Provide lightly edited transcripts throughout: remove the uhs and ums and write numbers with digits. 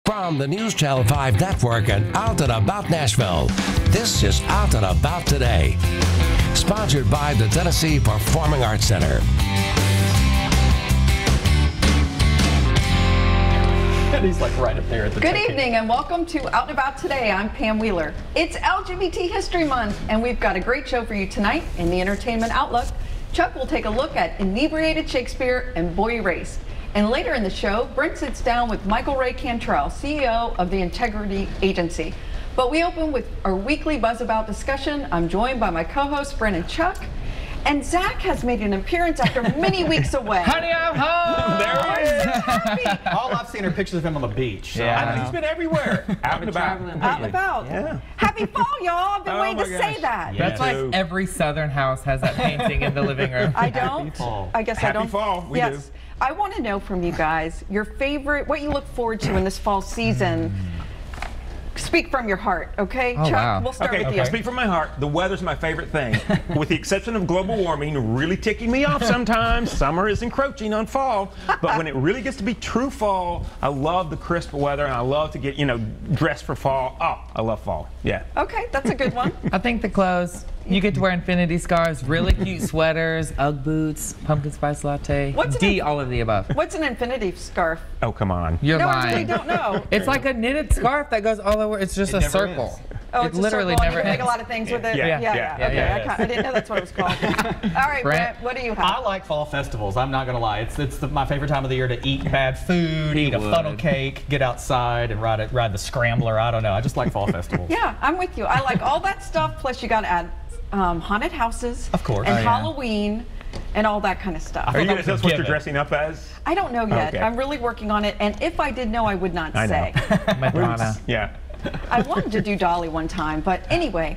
From the News Channel 5 Network and Out and About Nashville, this is Out and About Today. Sponsored by the Tennessee Performing Arts Center. He's like right up there at the Good evening and welcome to Out and About Today. I'm Pam Wheeler. It's LGBT History Month and we've got a great show for you tonight in the Entertainment Outlook. Chuck will take a look at Inebriated Shakespeare and Boy Erased. And later in the show, Brent sits down with Michael Ray Cantrell, CEO of the Integrity Agency. But we open with our weekly Buzz About discussion. I'm joined by my co-hosts, Brent and Chuck. And Zach has made an appearance after many weeks away. Honey, I'm home! There he is! All I've seen are pictures of him on the beach. So Yeah. he's been everywhere. Out and about. Out and about. Yeah. Happy fall, y'all. I've been waiting to say that. Yeah. That's like every Southern house has that painting in the living room. I don't. Happy fall. I guess I don't. Happy fall. We do. I want to know from you guys your favorite, what you look forward to in this fall season. Speak from your heart, okay? Oh, Chuck, wow. we'll start with you. I speak from my heart. The weather's my favorite thing. With the exception of global warming really ticking me off sometimes. Summer is encroaching on fall. But when it really gets to be true fall, I love the crisp weather and I love to get, dressed for fall. Oh, I love fall. Yeah. Okay, that's a good one. I think the clothes. You get to wear infinity scarves, really cute sweaters, Ugg boots, pumpkin spice latte. All of the above. What's an infinity scarf? Oh, come on. You're No, I lying. really don't know. It's like a knitted scarf that goes all over. It's just a circle. Oh, It it's literally a circle, and never you can make a ends. lot of things with it. Yeah, Okay, yeah. I didn't know that's what it was called. All right, Brent, what do you have? I like fall festivals. I'm not going to lie. It's my favorite time of the year to eat bad food, eat a funnel cake, get outside and ride the scrambler. I don't know. I just like fall festivals. Yeah, I'm with you. I like all that stuff, plus you got to add haunted houses. Of course. And Oh, yeah. Halloween and all that kind of stuff. Are you going to tell us what you're given. dressing up as? I don't know yet. Okay. I'm really working on it, and if I did know, I would not I know. say. Madonna. Yeah. I wanted to do Dolly one time, but anyway,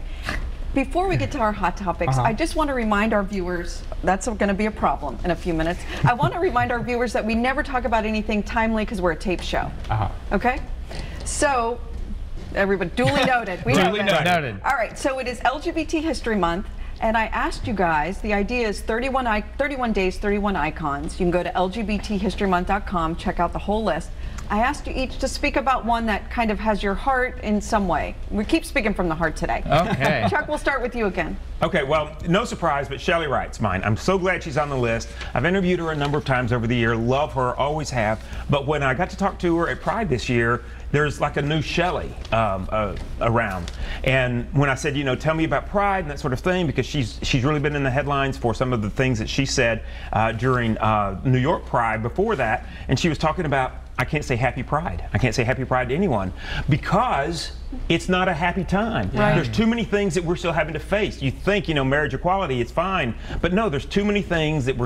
before we get to our hot topics, I just want to remind our viewers, that's going to be a problem in a few minutes. I want to remind our viewers that we never talk about anything timely because we're a tape show. Okay? So, everybody, duly noted. We Duly know that. Noted. All right, so it is LGBT History Month, and I asked you guys, the idea is 31 days, 31 icons. You can go to lgbthistorymonth.com, check out the whole list. I asked you each to speak about one that kind of has your heart in some way. We keep speaking from the heart today. Okay. Chuck, we'll start with you again. Okay, well, no surprise, but Shelley Wright's mine. I'm so glad she's on the list. I've interviewed her a number of times over the year. Love her, always have. But when I got to talk to her at Pride this year, there's like a new Shelley around. And when I said, tell me about Pride and that sort of thing, because she's really been in the headlines for some of the things that she said during New York Pride before that. And she was talking about, I can't say happy Pride. I can't say happy Pride to anyone because it's not a happy time. Right. There's too many things that we're still having to face. You think, marriage equality, it's fine. But no, there's too many things that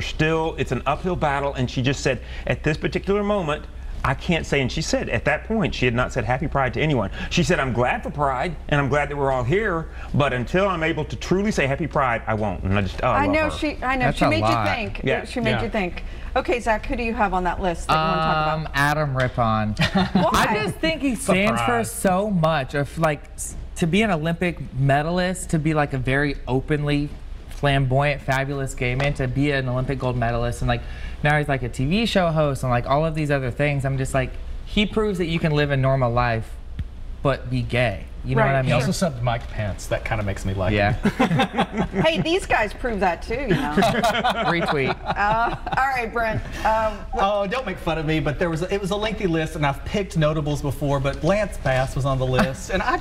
it's an uphill battle. And she just said, at this particular moment, I can't say, and she said at that point, she had not said happy Pride to anyone. She said, I'm glad for Pride, and I'm glad that we're all here, but until I'm able to truly say happy Pride, I won't. And I just, I know her. she That's made a you lot. think. Yeah. She made you think. Okay, Zach, who do you have on that list that you want to talk about? Adam Rippon. Why? I just think he stands for so much of to be an Olympic medalist, to be like a very openly flamboyant, fabulous gay man, to be an Olympic gold medalist, and now he's like a TV show host and all of these other things. I'm just like, he proves that you can live a normal life but be gay. You know what I mean? He also subbed Mike Pence. That kind of makes me like him. Hey, these guys prove that too, Retweet. All right, Brent. Oh, don't make fun of me, but it was a lengthy list, and I've picked notables before, but Lance Bass was on the list, and I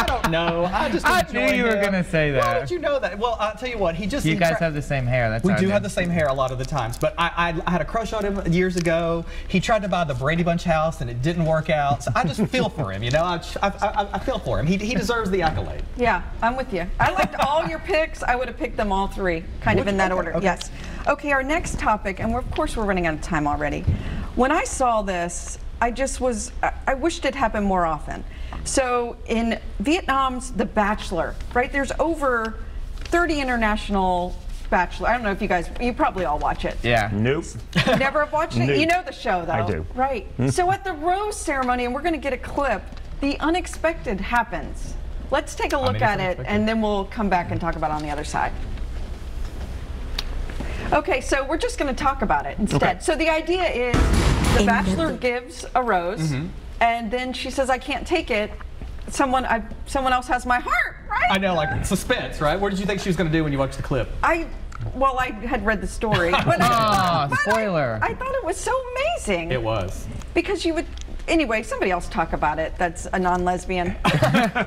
don't know. I knew you were going to say that. Why did you know that? Well, I'll tell you what. You guys have the same hair. That's We our do thing. have the same hair a lot of the times, but I had a crush on him years ago. He tried to buy the Brady Bunch house, and it didn't work out. So I just feel for him, I feel for him. He deserves the accolade. Yeah, I'm with you. I liked all your picks. I would have picked them all three, kind of in that order. Okay. Yes. Okay, our next topic, and of course we're running out of time already. When I saw this, I wished it happened more often. So in Vietnam's The Bachelor, right, there's over 30 international Bachelor. I don't know if you probably all watch it. Yeah. Nope. Never have watched it? Nope. You know the show, though. I do. Right. So at the rose ceremony, and we're going to get a clip, the unexpected happens. Let's take a look at it, and then we'll come back and talk about it on the other side. Okay, so we're just going to talk about it instead. Okay. So the idea is the Bachelor gives a rose, And then she says, I can't take it. Someone else has my heart, right? I know, like suspense, right? What did you think she was going to do when you watched the clip? Well, I had read the story. But spoiler. I thought it was so amazing. It was. Because you would. Anyway, somebody else talk about it. That's a non-lesbian.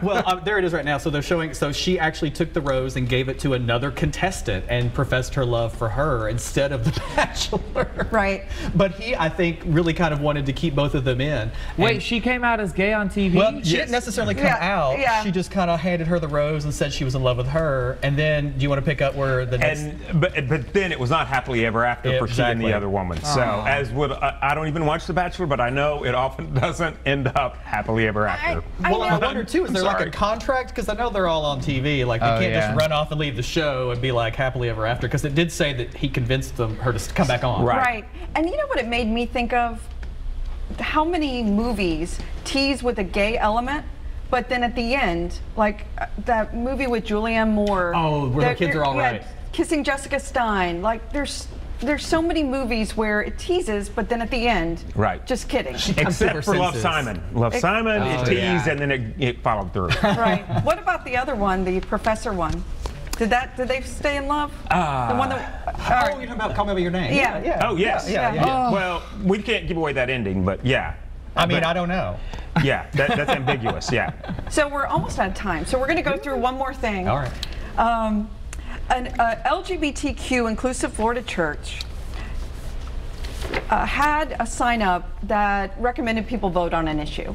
Well, there it is right now. So they're showing. So she actually took the rose and gave it to another contestant and professed her love for her instead of the Bachelor. Right. But he, I think, really kind of wanted to keep both of them in. Wait, And, she came out as gay on TV? well, she didn't necessarily come out. Yeah. She just kind of handed her the rose and said she was in love with her. And then, do you want to pick up where the next? But then it was not happily ever after for she and the other woman. So as would I don't even watch The Bachelor, but I know it often doesn't end up happily ever after. Well, I wonder too, is there like a contract? Because I know they're all on TV. Like they can't just run off and leave the show and be like happily ever after. Because it did say that he convinced her to come back on. Right. And you know what it made me think of? How many movies tease with a gay element, but then at the end, like that movie with Julianne Moore. Oh, where the kids are all right. Kissing Jessica Stein. Like there's so many movies where it teases, but then at the end, just kidding. Except for Love, Simon. Love, Simon, it teased and then it followed through. Right. What about the other one, the professor one? Did they stay in love? The one that. Oh, you're talking about Call Me by Your Name. Yeah. Oh, yes. Yeah. Well, we can't give away that ending, but yeah. I mean, I don't know. Yeah, that's ambiguous, yeah. So we're almost out of time. So we're going to go through one more thing. All right. An LGBTQ inclusive Florida church had a sign up that recommended people vote on an issue.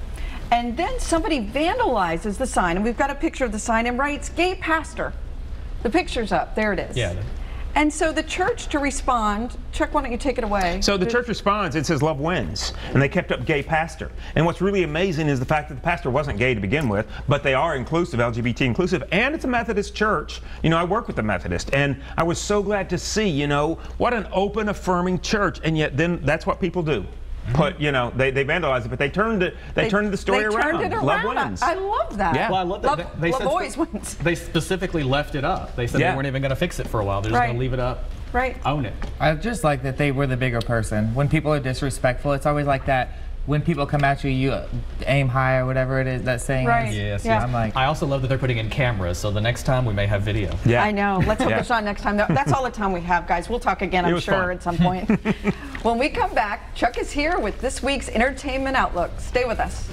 And then somebody vandalizes the sign, and we've got a picture of the sign, and writes, gay pastor. The picture's up. There it is. Yeah. And so the church to respond, Chuck, why don't you take it away? So the church responds, it says love wins, and they kept up gay pastor. And what's really amazing is the fact that the pastor wasn't gay to begin with, but they are inclusive, LGBT inclusive, and it's a Methodist church. You know, I work with the Methodist, and I was so glad to see, you know, what an open, affirming church, and yet then that's what people do. You know, they vandalized it, but they turned the story around. Turned it around. Love wins. I love that. Yeah. Well, I love that. Love always wins. They specifically left it up. They said they weren't even going to fix it for a while. They're just going to leave it up. Right. Own it. I just like that they were the bigger person. When people are disrespectful, it's always like that. When people come at you, you aim high or whatever it is that saying Right. is. Yes. I'm like, I also love that they're putting in cameras, so the next time we may have video. Yeah. I know. Let's hope it's not next time. That's all the time we have, guys. We'll talk again, I'm sure, fun. at some point. When we come back, Chuck is here with this week's Entertainment Outlook. Stay with us.